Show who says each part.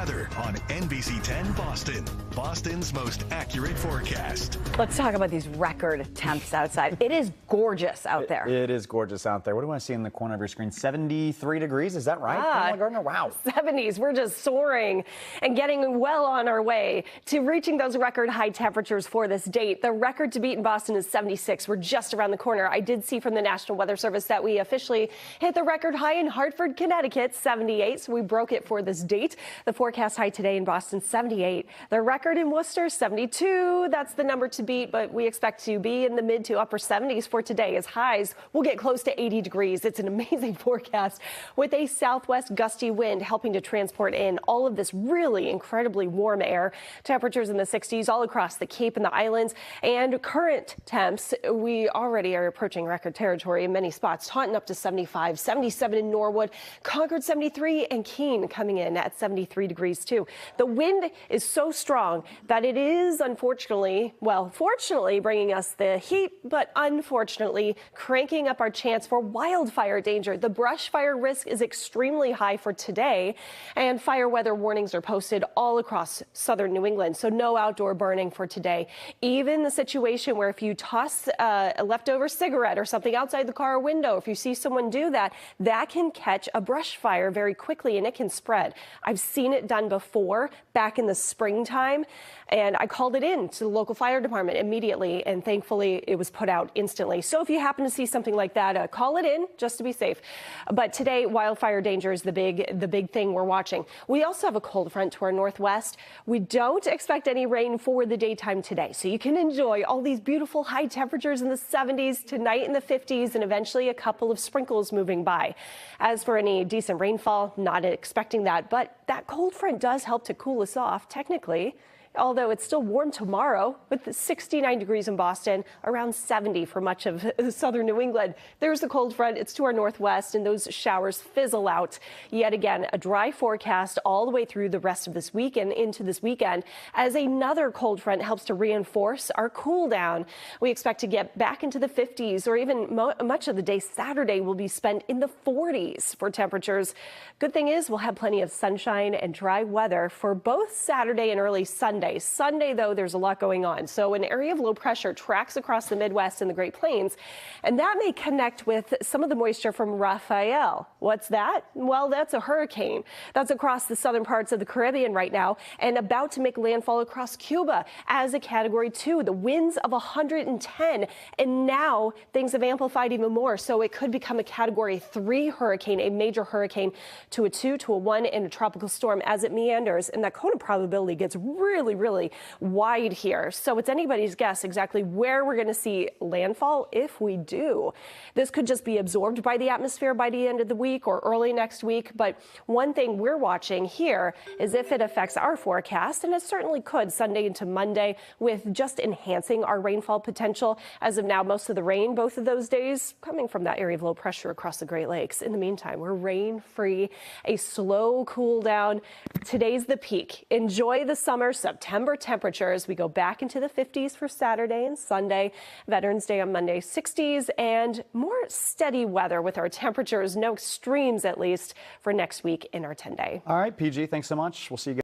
Speaker 1: weather on NBC10 Boston, Boston's most accurate forecast.
Speaker 2: Let's talk about these record temps outside. It is gorgeous out there.
Speaker 3: It is gorgeous out there. What do I see in the corner of your screen? 73 degrees, is that right, Pamela, Gardner? Wow.
Speaker 2: 70s. We're just soaring and getting well on our way to reaching those record high temperatures for this date. The record to beat in Boston is 76. We're just around the corner. I did see from the National Weather Service that we officially hit the record high in Hartford, Connecticut, 78. So we broke it for this date. The forecast high today in Boston, 78. The record in Worcester, 72. That's the number to beat, but we expect to be in the mid to upper 70s for today as highs will get close to 80 degrees. It's an amazing forecast with a southwest gusty wind helping to transport in all of this really incredibly warm air. Temperatures in the 60s all across the Cape and the islands, and current temps, we already are approaching record territory in many spots. Taunton up to 75, 77 in Norwood, Concord 73, and Keene coming in at 73 degrees too. The wind is so strong that it is unfortunately, well, fortunately bringing us the heat, but unfortunately cranking up our chance for wildfire danger. The brush fire risk is extremely high for today, and fire weather warnings are posted all across southern New England, so no outdoor burning for today. Even the situation where if you toss a leftover cigarette or something outside the car window, if you see someone do that, that can catch a brush fire very quickly and it can spread. I've seen it done before back in the springtime, and I called it in to the local fire department immediately, and thankfully it was put out instantly. So if you happen to see something like that, call it in just to be safe. But today, wildfire danger is the big thing we're watching. We also have a cold front to our northwest. We don't expect any rain for the daytime today, so you can enjoy all these beautiful high temperatures in the 70s, tonight in the 50s, and eventually a couple of sprinkles moving by. As for any decent rainfall, not expecting that, but that cold front does help to cool us off technically. Although it's still warm tomorrow with 69 degrees in Boston, around 70 for much of southern New England. There's the cold front. It's to our northwest, and those showers fizzle out. Yet again, a dry forecast all the way through the rest of this week and into this weekend as another cold front helps to reinforce our cool down. We expect to get back into the 50s, or even much of the day Saturday will be spent in the 40s for temperatures. Good thing is we'll have plenty of sunshine and dry weather for both Saturday and early Sunday. Sunday, though, there's a lot going on. So an area of low pressure tracks across the Midwest and the Great Plains, and that may connect with some of the moisture from Rafael. What's that? Well, that's a hurricane that's across the southern parts of the Caribbean right now and about to make landfall across Cuba as a Category 2. The winds of 110, and now things have amplified even more. So it could become a Category 3 hurricane, a major hurricane, to a 2, to a 1, and a tropical storm as it meanders, and that cone of probability gets really wide here. So it's anybody's guess exactly where we're going to see landfall if we do. This could just be absorbed by the atmosphere by the end of the week or early next week. But one thing we're watching here is if it affects our forecast, and it certainly could Sunday into Monday, with just enhancing our rainfall potential. As of now, most of the rain both of those days coming from that area of low pressure across the Great Lakes. In the meantime, we're rain free, a slow cool down. Today's the peak. Enjoy the summer. September temperatures. We go back into the 50s for Saturday and Sunday. Veterans Day on Monday, 60s, and more steady weather with our temperatures, no extremes at least, for next week in our 10-day.
Speaker 3: All right, PG, thanks so much. We'll see you guys.